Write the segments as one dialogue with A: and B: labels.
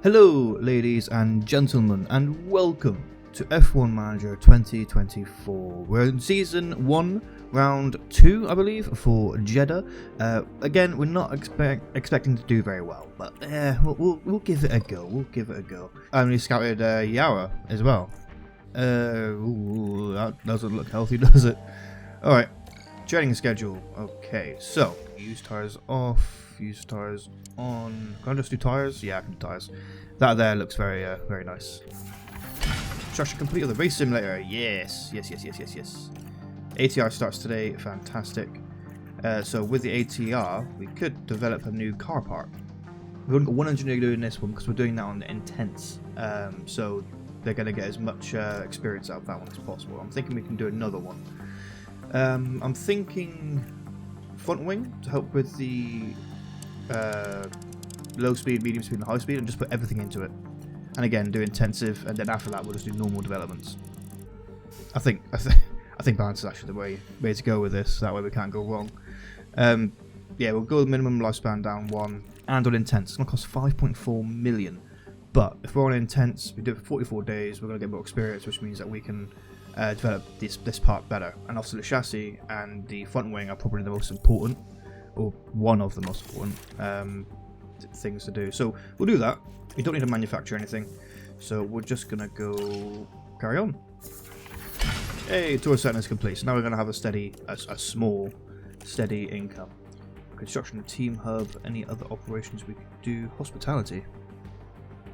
A: Hello ladies and gentlemen, and welcome to F1 Manager 2024. We're in Season 1, Round 2, I believe, for Jeddah. Again, we're not expecting to do very well, but we'll give it a go. I only scouted Yara as well. That doesn't look healthy, does it? Alright, training schedule. Okay, so, use tires off. Use tires on. Can I just do tires? Yeah, I can do tires. That there looks very nice. Construction complete of the race simulator. Yes. ATR starts today. Fantastic. So with the ATR, we could develop a new car part. We've only got one engineer doing this one because we're doing that on the intense. So they're going to get as much experience out of that one as possible. I'm thinking we can do another one. I'm thinking front wing to help with the low speed, medium speed, and high speed, and just put everything into it. And again, do intensive, and then after that, we'll just do normal developments. I think balance is actually the way to go with this. That way, we can't go wrong. Yeah, we'll go with minimum lifespan down 1, and on intense. It's gonna cost 5.4 million. But if we're on intense, we do it for 44 days. We're gonna get more experience, which means that we can develop this part better. And also, the chassis and the front wing are probably the most important, or one of the most important things to do. So we'll do that. We don't need to manufacture anything, so we're just gonna go carry on. Hey, tour setting is complete. So now we're gonna have a small, steady income. Construction team hub. Any other operations we could do? Hospitality,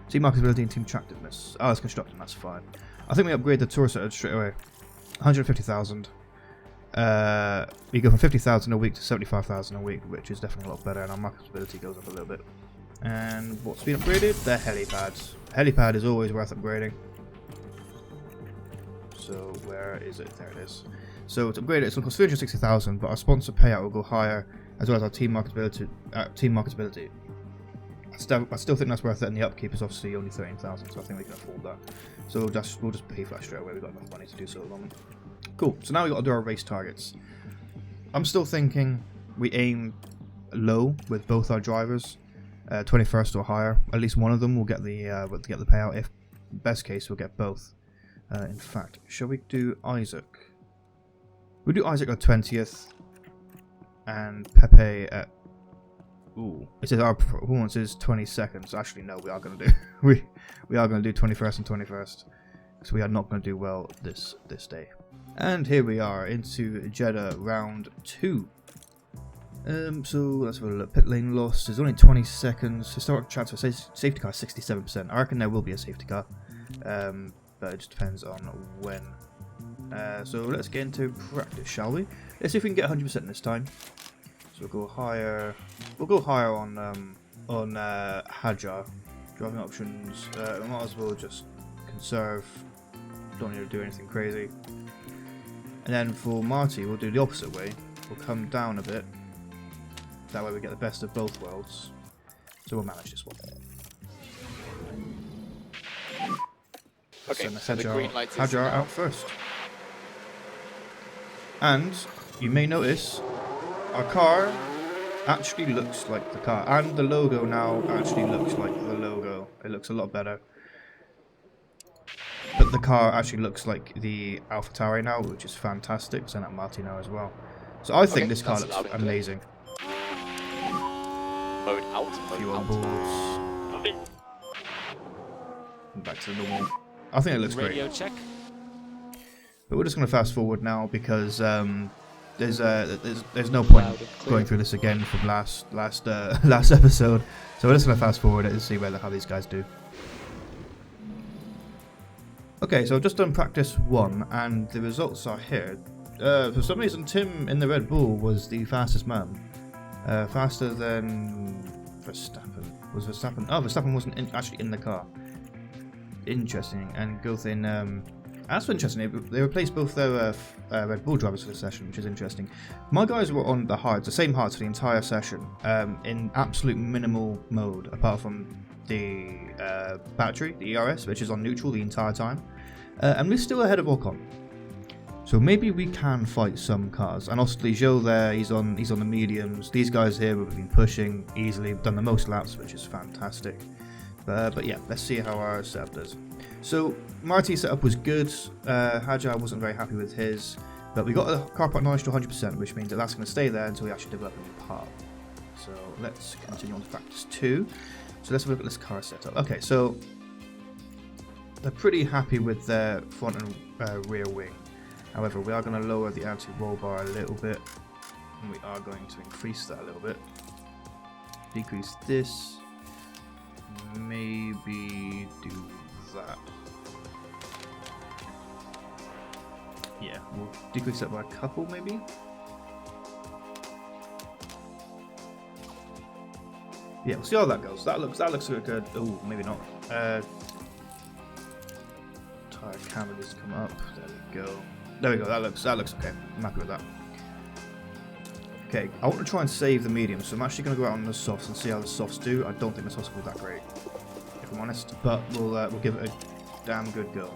A: team marketability, and team attractiveness. Oh, it's constructing. That's fine. I think we upgrade the tour setter straight away. 150,000. We go from 50,000 a week to 75,000 a week, which is definitely a lot better, and our marketability goes up a little bit. And what's been upgraded? The helipad. Helipad is always worth upgrading. So where is it? There it is. So to upgrade it, it's going to cost 360,000, but our sponsor payout will go higher, as well as our team marketability. I still think that's worth it, and the upkeep is obviously only 13,000, so I think we can afford that. So we'll just pay for that straight away. We've got enough money to do so at the moment. Cool. So now we've got to do our race targets. I'm still thinking we aim low with both our drivers, 21st or higher. At least one of them will get the payout. If best case, we'll get both. In fact, shall we do Isaac? We'll do Isaac at 20th, and Pepe at. Ooh, it says our performance is 22nd. So actually, no, we are going to do we are going to do 21st and 21st. So we are not going to do well this day. And here we are into Jeddah round 2. So let's have a look. Pit lane loss is only 20 seconds. Historic chance for safety car 67%. I reckon there will be a safety car, but it just depends on when. So let's get into practice, shall we? Let's see if we can get 100% this time. So we'll go higher. We'll go higher on Hajar. Driving options. We might as well just conserve. Don't need to do anything crazy. And then for Marty, we'll do the opposite way. We'll come down a bit. That way we get the best of both worlds. So we'll manage this one.
B: Okay,
A: so the green light is Hajar out first. And you may notice our car actually looks like the car. And the logo now actually looks like the logo. It looks a lot better. But the car actually looks like the AlphaTauri now, which is fantastic. So that Marty now as well. So I think this car looks amazing.
B: Mode out.
A: A few on boards. Back to the normal. I think it looks great.
B: Radio check.
A: But we're just going to fast forward now because there's no point going through this again from last episode. So we're just going to fast forward it and see how these guys do. Okay, so I've just done practice 1, and the results are here. For some reason, Tim in the Red Bull was the fastest man. Faster than Verstappen. Was Verstappen? Oh, Verstappen wasn't actually in the car. Interesting. And Gothin, that's interesting. They replaced both their Red Bull drivers for the session, which is interesting. My guys were on the same hards for the entire session, in absolute minimal mode, apart from the battery, the ERS, which is on neutral the entire time. And we're still ahead of Ocon. So maybe we can fight some cars. And obviously Joe there, he's on the mediums. These guys here we've been pushing easily, done the most laps, which is fantastic. But yeah, let's see how our setup does. So Marty's setup was good. Hajar wasn't very happy with his, but we got the car part knowledge to 100%, which means that that's going to stay there until we actually develop a new part. So let's continue on to practice 2. So let's look at this car setup. Okay, so they're pretty happy with their front and rear wing. However, we are going to lower the anti-roll bar a little bit, and we are going to increase that a little bit. Decrease this. Maybe do that. Yeah, we'll decrease that by a couple, maybe. Yeah, we'll see how that goes. That looks good. Oh, maybe not. Tire camera needs to come up. There we go. There we go. That looks okay. I'm happy with that. Okay, I want to try and save the medium, so I'm actually going to go out on the softs and see how the softs do. I don't think the softs will be that great, if I'm honest, but we'll give it a damn good go.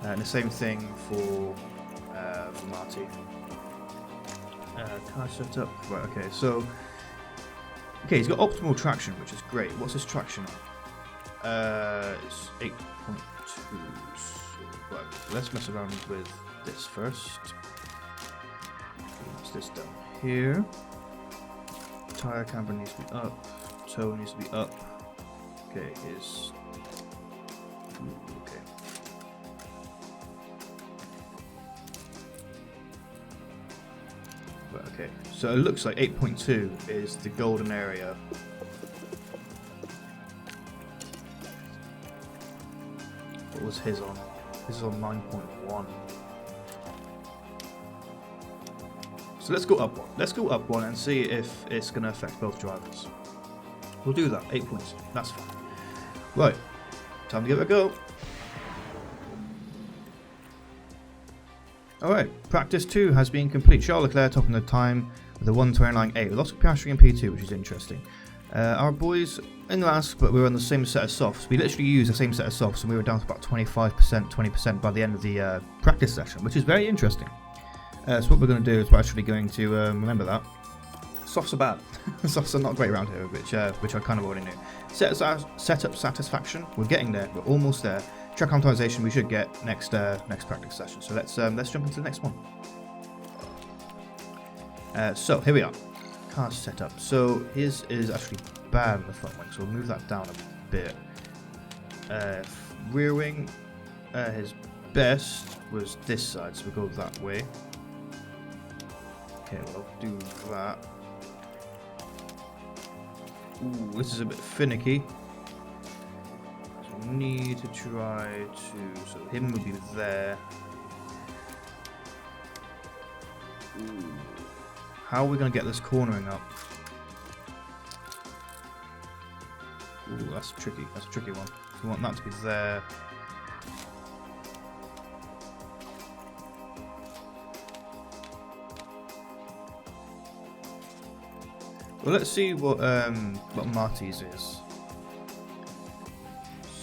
A: And the same thing for Marty. Car setup. Right. Okay. So. Okay, he's got optimal traction, which is great. What's his traction? It's 8.2. Right, let's mess around with this first. What's this down here? Tire camber needs to be up. Toe needs to be up. Okay, his. Okay. Okay, so it looks like 8.2 is the golden area. What was his on? His is on 9.1. So let's go up one. Let's go up one and see if it's going to affect both drivers. We'll do that. 8 points. That's fine. Right, time to give it a go. Alright, practice 2 has been complete. Charles Leclerc topping the time with a 1:29.8. Lots of piastri in P2, which is interesting. Our boys in last, but we were on the same set of softs. We literally used the same set of softs, and we were down to about 25%, 20% by the end of the practice session, which is very interesting. So what we're going to do is we're actually going to remember that softs are bad. Softs are not great around here, which I kind of already knew. Setup satisfaction, we're getting there. We're almost there. Track optimization we should get next practice session. So let's jump into the next one. So here we are. Car setup. So his is actually bad in the front wing, so we'll move that down a bit. Rear wing, his best was this side, so we'll go that way. Okay, we'll do that. Ooh, this is a bit finicky. So we need to try to. So him would be there. Ooh. How are we going to get this cornering up? Ooh, that's tricky. That's a tricky one. So we want that to be there. Well, let's see what Marty's is.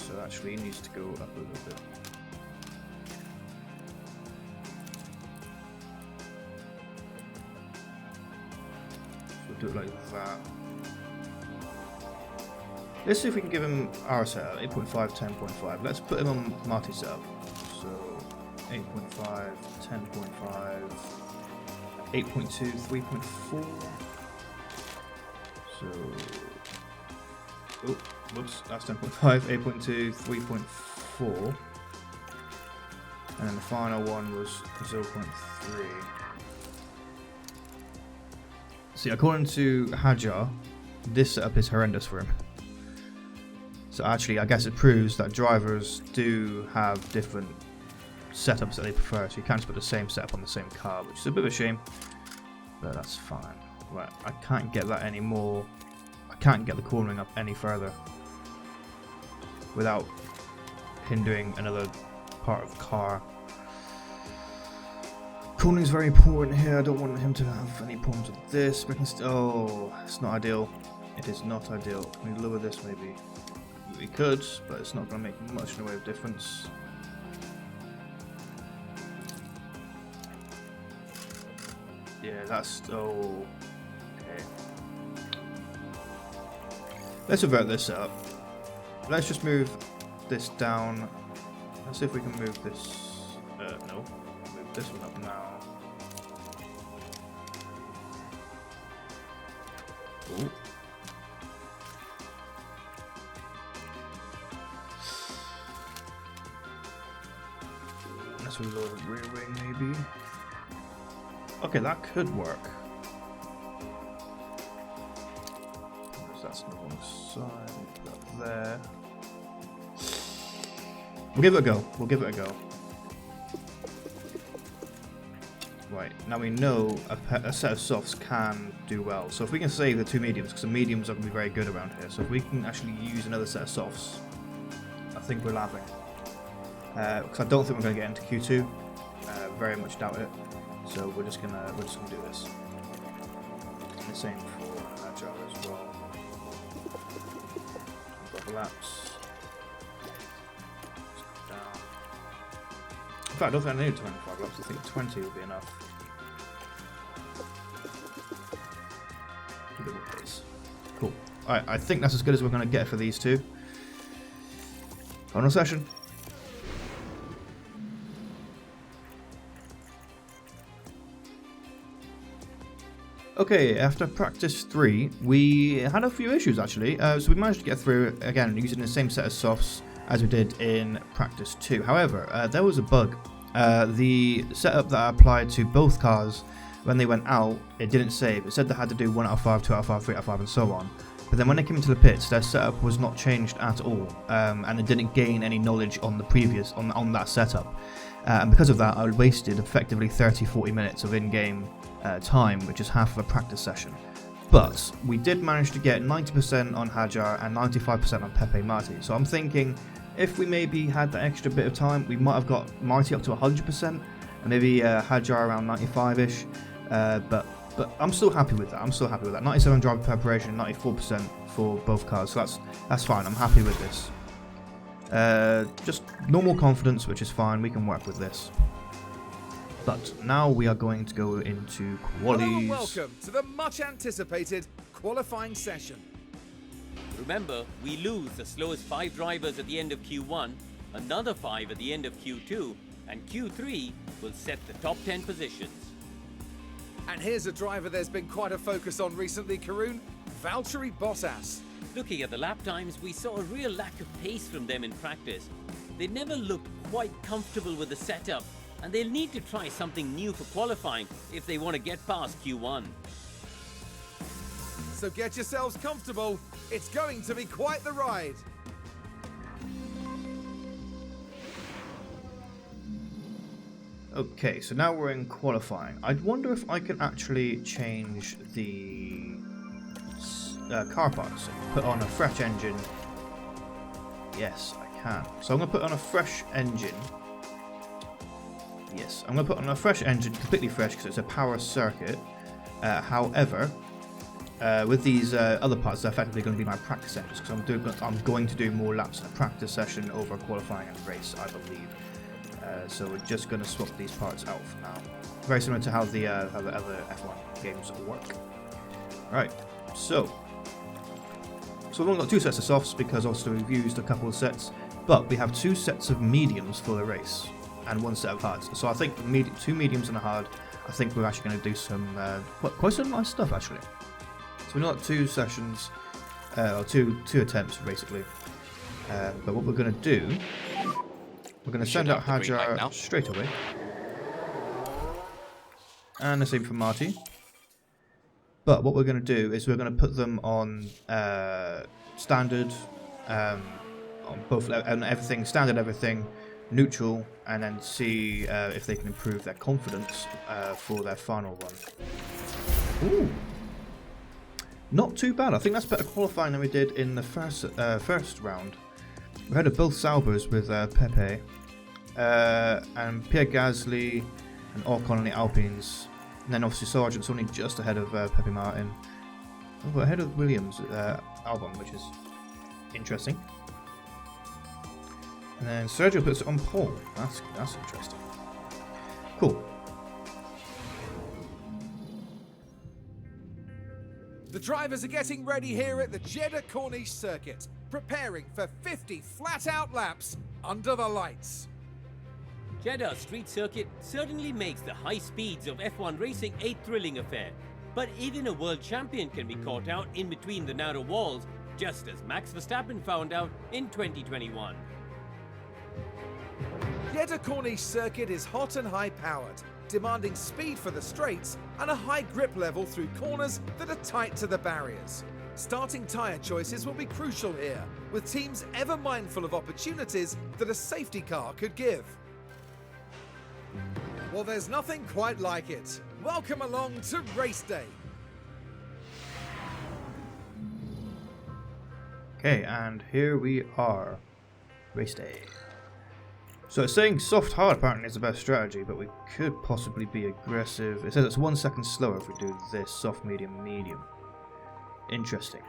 A: So actually, he needs to go up a little bit. So we'll do it like that. Let's see if we can give him our setup, 8.5, 10.5. Let's put him on Marty's setup. So 8.5, 10.5, 8.2, 3.4. So, oh, whoops, that's 10.5, 8.2, 3.4, and then the final one was 0.3. See, according to Hajar, this setup is horrendous for him. So actually, I guess it proves that drivers do have different setups that they prefer, so you can't just put the same setup on the same car, which is a bit of a shame, but that's fine. Right, I can't get that anymore. I can't get the cornering up any further without hindering another part of the car. Cornering is very important here. I don't want him to have any problems with this. Oh, it's not ideal. It is not ideal. Can we lower this maybe? We could, but it's not going to make much in the way of difference. Yeah, that's... Oh... Okay. Let's revert this up. Let's just move this down. Let's see if we can move this. No, move this one up now. Ooh. Let's reload the rear wing, maybe. Okay, that could work. That's on the wrong side. Put that there. We'll give it a go. We'll give it a go. Right, now we know a set of softs can do well. So if we can save the two mediums, because the mediums are going to be very good around here. So if we can actually use another set of softs, I think we're laughing. Because I don't think we're going to get into Q2. Very much doubt it. So we're just gonna do this. And the same for Agile as well. Overlaps. Down. In fact, I don't think I need 25 laps. I think 20 will be enough. Cool. Alright, I think that's as good as we're going to get for these two. Final session. Okay, after practice 3, we had a few issues actually. So we managed to get through, again, using the same set of softs as we did in practice 2. However, there was a bug. The setup that I applied to both cars, when they went out, it didn't save. It said they had to do 1 out of 5, 2 out of 5, 3 out of 5, and so on. But then when they came into the pits, their setup was not changed at all, and it didn't gain any knowledge on the previous, on that setup. And because of that, I wasted effectively 30-40 minutes of in-game time, which is half of a practice session. But we did manage to get 90% on Hajar and 95% on Pepe Marti. So I'm thinking, if we maybe had that extra bit of time, we might have got Marti up to 100%, and maybe Hajar around 95-ish. But I'm still happy with that. 97 driver preparation, 94% for both cars. So that's fine. I'm happy with this. Just normal confidence, which is fine. We can work with this. But now we are going to go into qualies.
B: Hello and welcome to the much anticipated qualifying session.
C: Remember, we lose the slowest 5 drivers at the end of Q1, another 5 at the end of Q2, and Q3 will set the top 10 positions.
B: And here's a driver there's been quite a focus on recently, Karun, Valtteri Bottas.
C: Looking at the lap times, we saw a real lack of pace from them in practice. They never looked quite comfortable with the setup, and they'll need to try something new for qualifying if they want to get past Q1.
B: So get yourselves comfortable, it's going to be quite the ride.
A: Okay, so now we're in qualifying. I wonder if I can actually change the car parts. Put on a fresh engine. Yes, I can. So I'm going to put on a fresh engine. Yes, I'm going to put on a fresh engine, completely fresh, because it's a power circuit. However, with these other parts, they're effectively going to be my practice engines, because I'm going to do more laps in a practice session over qualifying and race, I believe. So we're just going to swap these parts out for now. Very similar to how the other F1 games work. Right, so we've only got 2 sets of softs, because also we've used a couple of sets, but we have 2 sets of mediums for the race. And 1 set of hards. So I think 2 mediums and a hard. I think we're actually going to do some quite some nice stuff actually. So we've got 2 sessions, or two attempts basically. But what we're going to do, we're going to send out Hajar straight away, and the same for Marty. But what we're going to do is we're going to put them on standard, on both, and everything, standard everything, neutral, and then see if they can improve their confidence for their final run. Ooh, not too bad. I think that's better qualifying than we did in the first round. We had both Saubers with Pepe and Pierre Gasly and Ocon on the Alpines, and then obviously Sargent's only just ahead of Pepe Martin. Oh, but ahead of Williams Albon, which is interesting. And then Sergio puts it on pole. That's interesting. Cool.
B: The drivers are getting ready here at the Jeddah Corniche circuit. preparing for 50 flat-out laps under the lights.
C: Jeddah Street Circuit certainly makes the high speeds of F1 racing a thrilling affair. But even a world champion can be caught out in between the narrow walls, just as Max Verstappen found out in 2021.
B: Jeddah Corniche circuit is hot and high-powered, demanding speed for the straights and a high grip level through corners that are tight to the barriers. Starting tyre choices will be crucial here, with teams ever mindful of opportunities that a safety car could give. Well, there's nothing quite like it. Welcome along to race day.
A: Okay, and here we are. Race day. So it's saying soft hard apparently is the best strategy, but we could possibly be aggressive. It says it's 1 second slower if we do this soft, medium, medium. Interesting.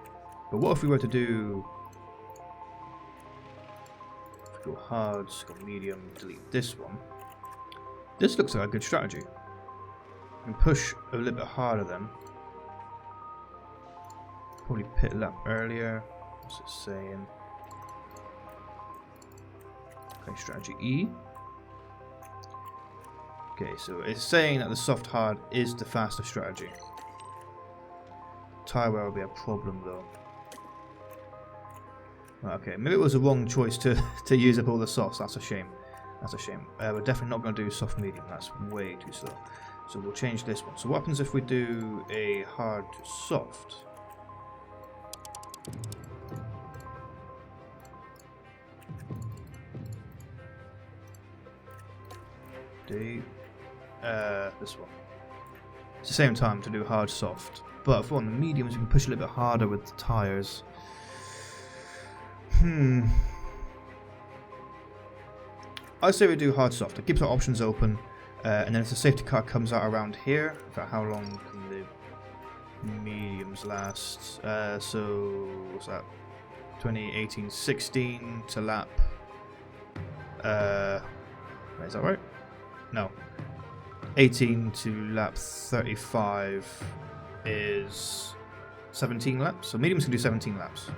A: But what if we were to do... If we go hard, go medium, delete this one. This looks like a good strategy. And push a little bit harder then. Probably pit lap earlier. What's it saying? Okay, strategy E. Okay, so it's saying that the soft hard is the faster strategy. Tyre wear will be a problem though. Okay, maybe it was a wrong choice to use up all the softs. That's a shame. That's a shame. We're definitely not going to do soft medium. That's way too slow. So we'll change this one. So what happens if we do a hard to soft? This one. It's the same time to do hard soft. But if we're on the mediums, we can push a little bit harder with the tyres. I say we do hard soft. It keeps our options open. And then if the safety car comes out around here, for how long can the mediums last? So, what's that? 2018-16 to lap. Is that right? No. 18 to lap 35 is 17 laps. So mediums can do 17 laps.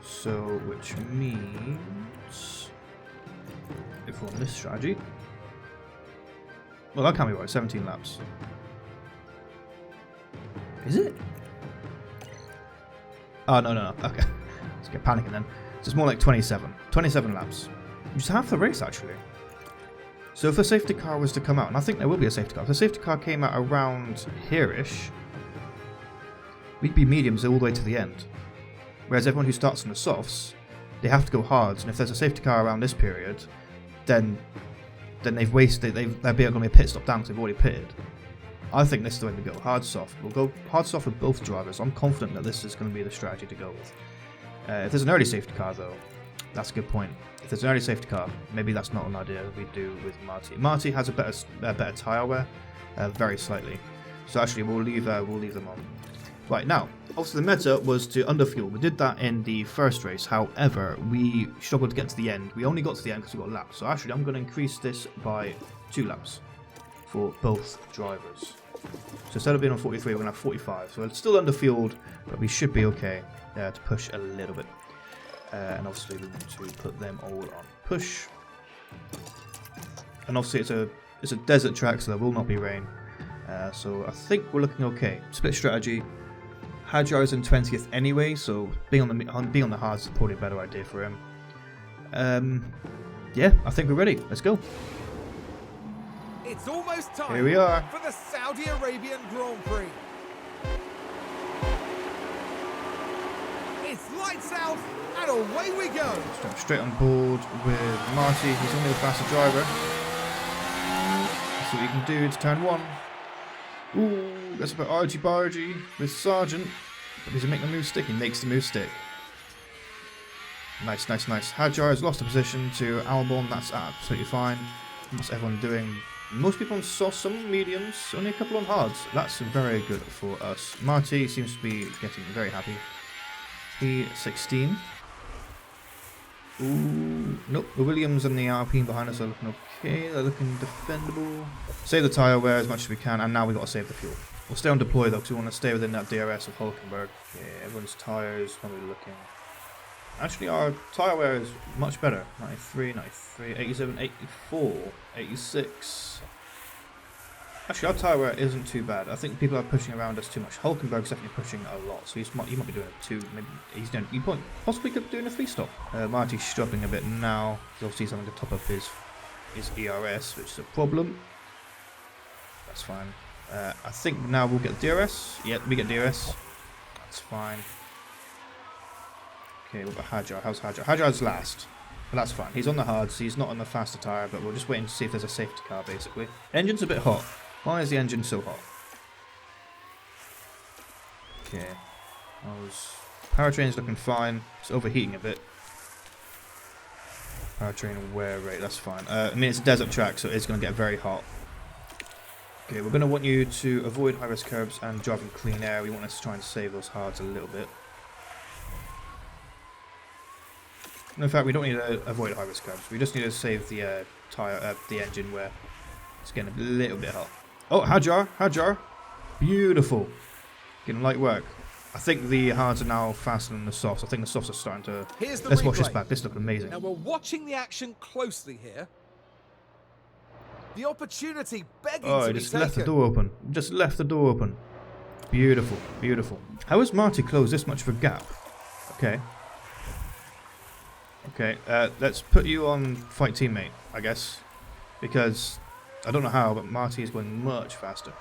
A: So, which means if we're on this strategy, well, that can't be right. 17 laps. Is it? Oh, no. Okay. Let's get panicking then. So it's more like 27. 27 laps. Just half the race, actually. So if a safety car was to come out, and I think there will be a safety car. If a safety car came out around here-ish, we'd be mediums all the way to the end. Whereas everyone who starts on the softs, they have to go hards. And if there's a safety car around this period, then they've wasted. They're going to be a pit stop down because they've already pitted. I think this is the way we go. Hard soft. We'll go hard soft with both drivers. I'm confident that this is going to be the strategy to go with. If there's an early safety car, though, that's a good point. If there's an early safety car, maybe that's not an idea we do with Marty. Marty has a better tyre wear, very slightly. So actually, we'll leave them on. Right, now, obviously the meta was to underfuel. We did that in the first race. However, we struggled to get to the end. We only got to the end because we got laps. So actually, I'm going to increase this by 2 laps for both drivers. So instead of being on 43, we're going to have 45. So it's still underfueled, but we should be okay to push a little bit. And obviously we want to put them all on push. And obviously it's a desert track, so there will not be rain. So I think we're looking okay. Split strategy. Hadjar is in 20th anyway, so being on the hards is probably a better idea for him. Yeah, I think we're ready. Let's go.
B: It's almost time.
A: Here we are
B: for the Saudi Arabian Grand Prix. It's lights out and away we go.
A: Let's jump straight on board with Marty. He's only the faster driver. See what he can do to turn 1. Ooh, that's a bit argy-bargy with Sargent. But does he make the move stick? He makes the move stick. Nice. Hadjar has lost a position to Albon. That's absolutely fine. What's everyone doing? Most people on soft, some mediums, only a couple on hards. That's very good for us. Marty seems to be getting very happy. P16. Ooh, nope. The Williams and the Alpine behind us are looking okay. They're looking defendable. Save the tyre wear as much as we can, and now we've got to save the fuel. We'll stay on deploy though, because we want to stay within that DRS of Hulkenberg. Okay, everyone's tyres, what are we looking? Actually, our tyre wear is much better. 93, 93, 87, 84, 86. Actually, our tyre wear isn't too bad. I think people are pushing around us too much. Hulkenberg's definitely pushing a lot, so he might be doing a 2. Maybe he possibly could be doing a 3-stop. Marty's struggling a bit now. He's obviously having to top up his ERS, which is a problem. That's fine. I think now we'll get DRS. Yep, we get DRS. That's fine. Okay, what about Hajar? How's Hajar? Hajar's last. But that's fine. He's on the hards. He's not on the faster tyre, but we're just waiting to see if there's a safety car, basically. Engine's a bit hot. Why is the engine so hot? Okay. Powertrain's looking fine. It's overheating a bit. Powertrain wear rate, that's fine. I mean, it's a desert track, so it's going to get very hot. Okay, we're going to want you to avoid high-risk curbs and drive in clean air. We want us to try and save those hards a little bit. In fact, we don't need to avoid high-risk curbs. We just need to save the the engine where it's getting a little bit hot. Oh, Hajar. Beautiful. Getting light work. I think the hards are now faster than the softs. I think the softs are starting to... Let's watch this back. This looks amazing.
B: Now we're watching the action closely here. The opportunity begging to be taken.
A: Oh, just left the door open. Just left the door open. Beautiful, beautiful. How has Marty closed this much of a gap? Okay. Okay, let's put you on fight teammate, I guess. Because, I don't know how, but Marty is going much faster.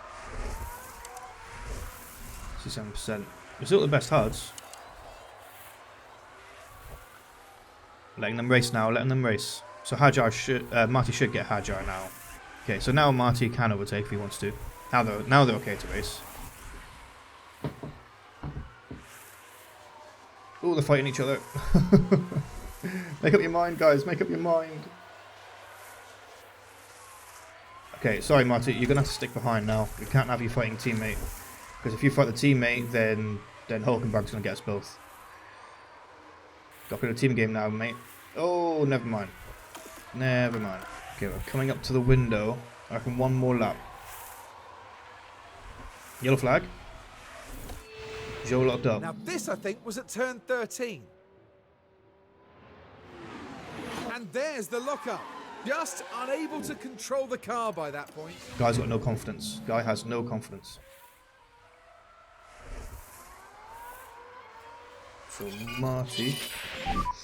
A: 67%. We're still the best hards. Letting them race now, letting them race. So Marty should get Hajar now. Okay, so now Marty can overtake if he wants to. Now they're okay to race. Oh, they're fighting each other. Make up your mind, guys. Make up your mind. Okay, sorry, Marty. You're going to have to stick behind now. We can't have you fighting teammate. Because if you fight the teammate, then Hulkenberg's going to get us both. Got to play the team game now, mate. Oh, never mind. Never mind. Okay, we're coming up to the window. I reckon one more lap. Yellow flag. Joe locked up.
B: Now this, I think, was at turn 13. And there's the lockup. Just unable to control the car by that point.
A: Guy's got no confidence. Guy has no confidence. So Marty.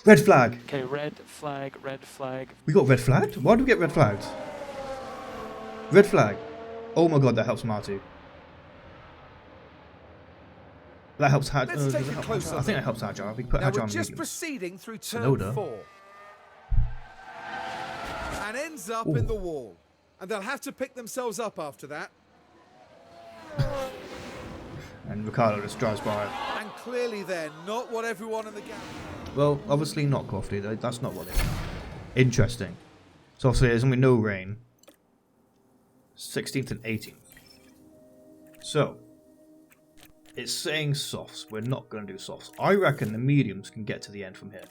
A: Red flag!
D: Okay, red flag, red flag.
A: We got red flagged? Why did we get red flagged? Red flag. Oh my god, that helps Marty. That helps Hajar.
B: Let's take a closer look.
A: I think that helps Hajar. We put
B: Now
A: Hajar
B: we're
A: on
B: just
A: mediums.
B: proceeding through turn
A: Sonoda.
B: 4. And ends up in the wall. And they'll have to pick themselves up after that.
A: And Ricardo just drives by.
B: And clearly they're not what everyone in the gap.
A: Well, obviously not Crofty. That's not what they are. Interesting. So obviously there's going to be no rain. 16th and 18th. So, it's saying softs. We're not going to do softs. I reckon the mediums can get to the end from here.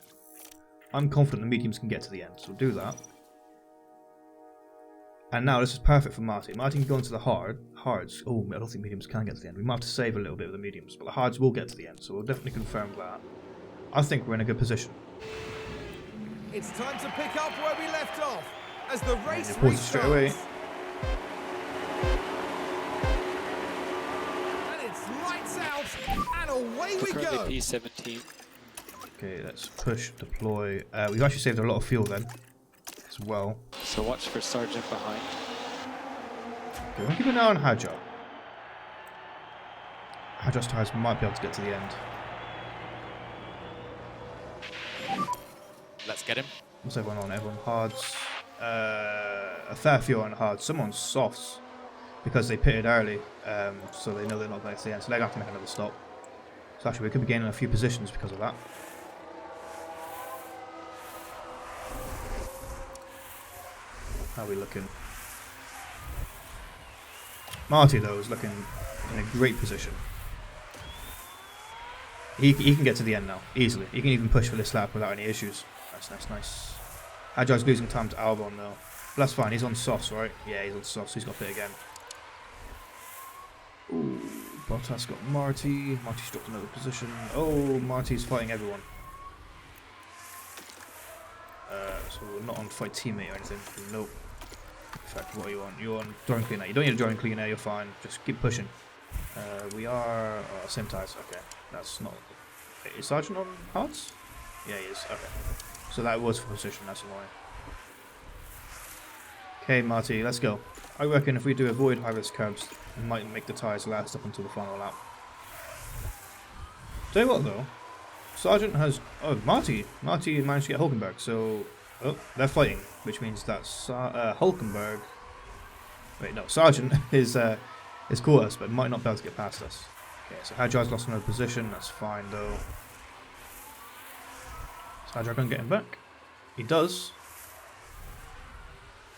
A: I'm confident the mediums can get to the end. So we'll do that. And now this is perfect for Marty. Marty can go into the hards. Oh, I don't think mediums can get to the end. We might have to save a little bit of the mediums, but the hards will get to the end, so we'll definitely confirm that. I think we're in a good position.
B: It's time to pick up where we left off as the race
A: Pause it straight away.
B: restarts. And it's lights out, and away we go.
D: Currently P17.
A: Okay, let's push, deploy. We've actually saved a lot of fuel then, as well.
D: So watch for Sergeant behind.
A: Okay, we'll keep an eye on Hajar. Hajar's tyres might be able to get to the end.
D: Let's get him.
A: What's everyone on? Everyone hards. A fair few on hards. Some on softs because they pitted early, so they know they're not going to the end. So they're going to have to make another stop. So actually, we could be gaining a few positions because of that. How are we looking? Marty though is looking in a great position. He can get to the end now easily. He can even push for this lap without any issues. Nice. Hajar's losing time to Albon though. But that's fine, he's on softs, right? Yeah, he's on softs, he's got to pit again. Ooh. Bottas got Marty. Marty's dropped another position. Oh, Marty's fighting everyone. So we're not on fight teammate or anything. Nope. In fact, what are you on? You're on drone cleaner. You don't need a drone cleaner, you're fine. Just keep pushing. We are... Oh, same tyres. Okay. That's not... Is Sergeant on parts? Yeah, he is. Okay. So that was for position. That's annoying. Okay, Marty, let's go. I reckon if we do avoid high-risk curbs, we might make the tyres last up until the final lap. Tell you what, though. Sergeant has... Oh, Marty managed to get Hulkenberg, so... Oh, they're fighting, which means that Hulkenberg... Wait, no, Sergeant is caught us, but might not be able to get past us. Okay, so Hajar's lost another position, that's fine, though. Is Hajar going to get him back? He does.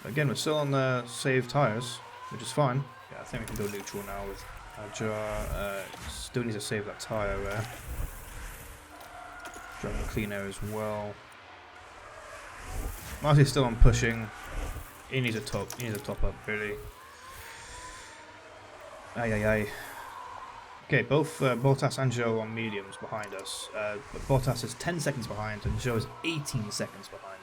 A: Again, we're still on the save tyres, which is fine. Yeah, I think we can go neutral now with Hajar. Still need to save that tyre there. Driving clean air as well. Marty's still on pushing. He needs a top up, really. Aye. Okay, both Bottas and Joe on mediums behind us. But Bottas is 10 seconds behind and Joe is 18 seconds behind.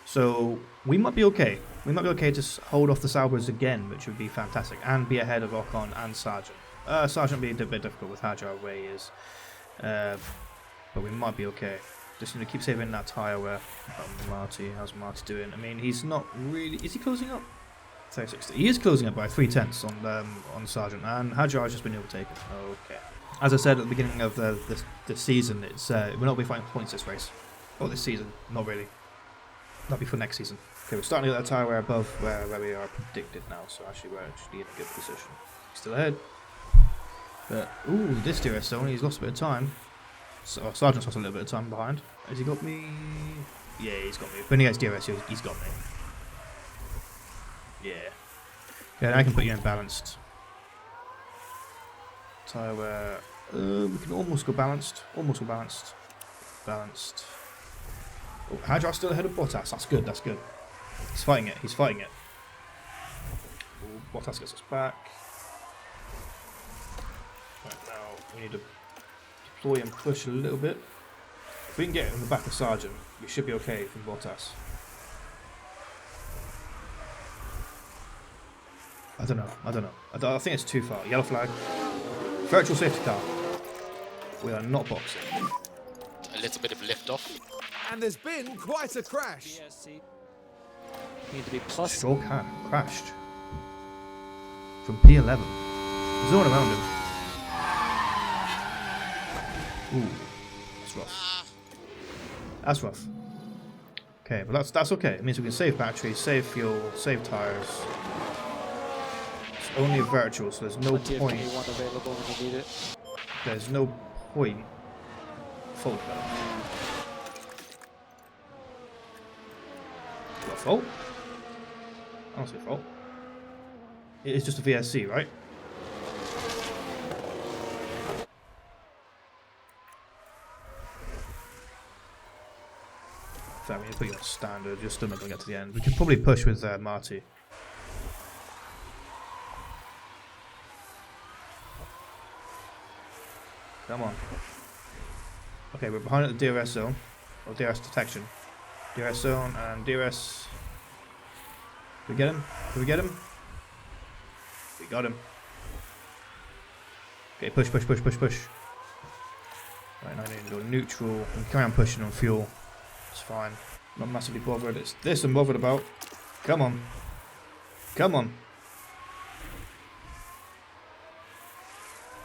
A: So we might be okay. We might be okay to hold off the Saubers again, which would be fantastic, and be ahead of Ocon and Sargent. Sargent would be a bit difficult with Hajar where he is. But we might be okay. Just need to keep saving that tyre where Marty, how's Marty doing? I mean, he's not really... Is he closing up? 36. He is closing up by 3/10 on Sargent, and Hajar has just been overtaken. Okay. As I said at the beginning of the season, it's we're not be fighting points this race. Or this season, not really. That'll be for next season. Okay, we're starting to get that tyre wear above where we are predicted now, so actually we're actually in a good position. Still ahead. But, ooh, this DRS zone, he's lost a bit of time. So, Sergeant's lost a little bit of time behind. Has he got me? Yeah, he's got me. When he has DRS, he's got me. Yeah. Yeah, I can put you in balanced. Tyre wear. We can almost go balanced. Almost go balanced. Balanced. Oh, Hajar's still ahead of Bottas. That's good, that's good. He's fighting it, he's fighting it. Ooh, Bottas gets us back. Right, now we need to deploy and push a little bit. If we can get in the back of Sargent, we should be okay from Bottas. I don't know. I think it's too far. Yellow flag. Virtual safety car. We are not boxing.
E: A little bit of lift off.
B: And there's been quite a crash.
D: Need to be plus.
A: Straw can crashed from P11. There's no one around him. Ooh, that's rough. That's rough. Okay, but that's okay. It means we can save batteries, save fuel, save tires. It's only virtual, so there's no point.
D: Available when you need it.
A: There's no point. Fault development. Fault? I don't see fault. It is just a VSC, right? So we need to put you on standard. You're still not going to get to the end. We can probably push with Marty. Come on. Okay, we're behind at the DRS zone, or DRS detection. DRS zone and DRS. Did we get him? Did we get him? We got him. Okay, push. Right, now I need to go neutral. We can carry on pushing on fuel. It's fine. Not massively bothered. It's this I'm bothered about. Come on. Come on.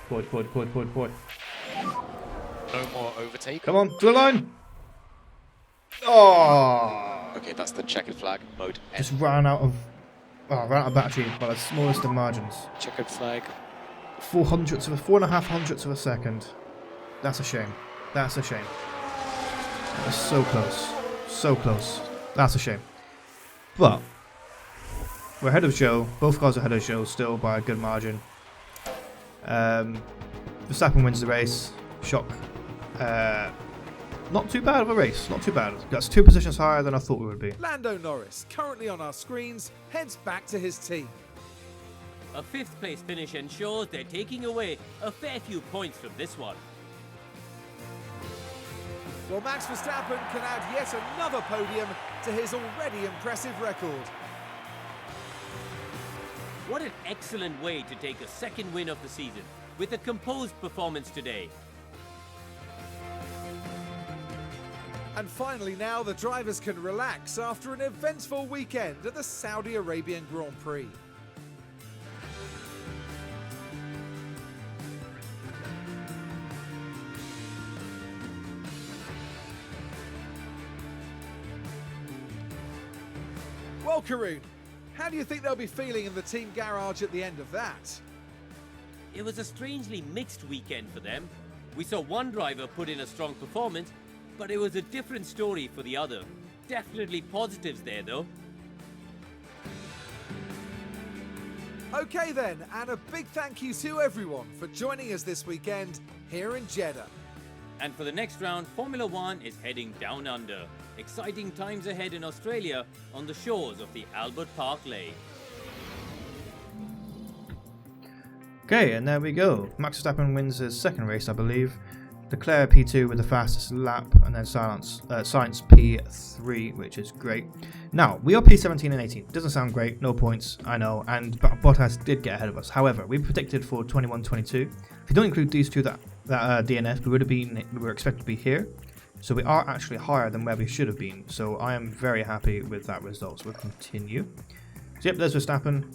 A: Boy.
E: No more overtake.
A: Come on, to the line! Oh!
E: Okay, that's the checkered flag mode.
A: Just ran out of battery by the smallest of margins.
D: Checkered flag.
A: 4.5 hundredths of a second. That's a shame. That's a shame. That was so close. So close. That's a shame. But we're ahead of Joe. Both cars are ahead of Joe still by a good margin. Verstappen wins the race. Shock. Not too bad of a race. Not too bad. That's 2 positions higher than I thought we would be.
B: Lando Norris, currently on our screens, heads back to his team.
C: A 5th place finish ensures they're taking away a fair few points from this one.
B: Well, Max Verstappen can add yet another podium to his already impressive record.
C: What an excellent way to take a second win of the season, with a composed performance today.
B: And finally now, the drivers can relax after an eventful weekend at the Saudi Arabian Grand Prix. Well, Karun, how do you think they'll be feeling in the team garage at the end of that?
C: It was a strangely mixed weekend for them. We saw one driver put in a strong performance, but it was a different story for the other. Definitely positives there though.
B: Okay then, and a big thank you to everyone for joining us this weekend here in Jeddah.
C: And for the next round, Formula One is heading down under. Exciting times ahead in Australia on the shores of the Albert Park Lake.
A: Okay, and there we go. Max Verstappen wins his second race, I believe. Leclerc P2 with the fastest lap, and then Sainz P3, which is great. Now, we are P17 and 18. Doesn't sound great, no points, I know, and Bottas did get ahead of us. However, we predicted for 21-22. If you don't include these two that DNF, we were expected to be here. So we are actually higher than where we should have been. So I am very happy with that result. So we'll continue. So yep, there's Verstappen.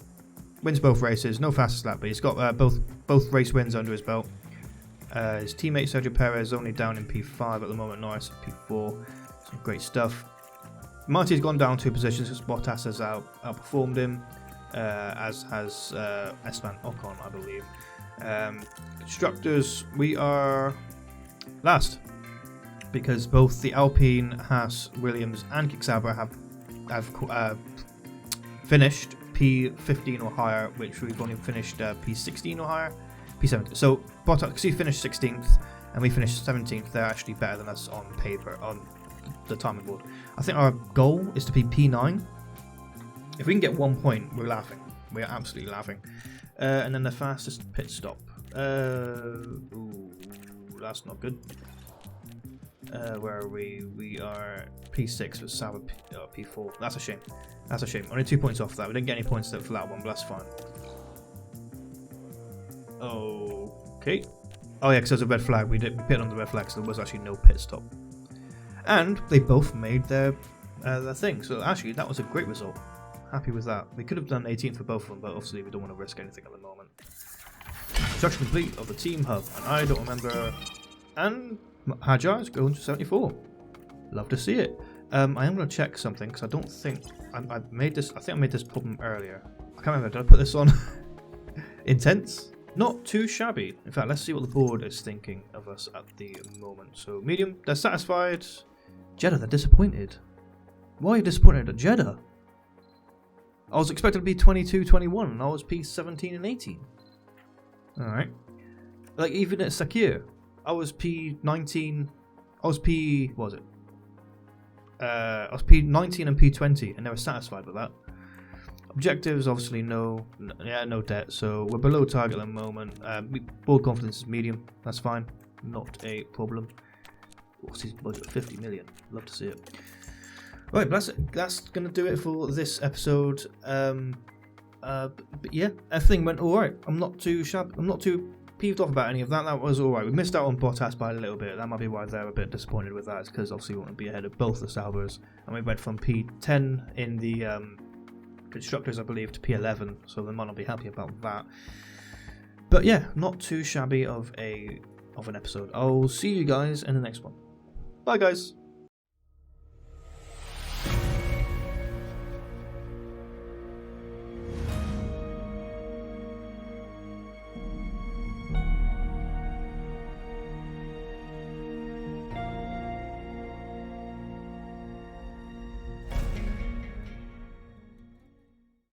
A: Wins both races. No fastest lap, but he's got both race wins under his belt. His teammate Sergio Perez is only down in P5 at the moment. Nice, P4. Some great stuff. Marty's gone down 2 positions because Bottas has outperformed him, as has Esteban Ocon, I believe. Constructors, we are last because both the Alpine, Haas, Williams, and Kick Sauber have finished P15 or higher, which we've only finished P16 or higher. P17. So Bottas, because he finished 16th and we finished 17th, they're actually better than us on paper, on the timing board. I think our goal is to be P9. If we can get 1 point, we're laughing. We're absolutely laughing. And then the fastest pit stop. Ooh, that's not good. Where are we? We are P6 with Sauber P4. That's a shame. That's a shame. Only 2 points off that. We didn't get any points for that one, but that's fine. Okay. Oh yeah, because there's a red flag. We pit on the red flag, so there was actually no pit stop. And they both made their thing. So actually, that was a great result. Happy with that. We could have done 18th for both of them, but obviously we don't want to risk anything at the moment. Construction complete of the team hub, and I don't remember. And Hajar is going to 74. Love to see it. I am going to check something because I don't think I made this. I think I made this problem earlier. I can't remember. Did I put this on? Intense. Not too shabby. In fact, let's see what the board is thinking of us at the moment. So medium, they're satisfied. Jeddah, they're disappointed. Why are you disappointed at Jeddah? I was expected to be 22-21 and I was P17 and 18. Alright. Like even at Sakir, I was P19. I was P. What was it? I was P19 and P20 and they were satisfied with that. Objectives, obviously no debt, so we're below target at the moment. Board confidence is medium, that's fine, not a problem. What's his budget? 50 million, love to see it. Right, but that's going to do it for this episode. But yeah, everything went alright. I'm not too peeved off about any of that. That was alright. We missed out on Bottas by a little bit. That might be why they're a bit disappointed with that. It's because obviously we want to be ahead of both the Saubers. And we went from P10 in the Constructors, I believe, to P11, so they might not be happy about that. But yeah, not too shabby of an episode. I'll see you guys in the next one. Bye guys.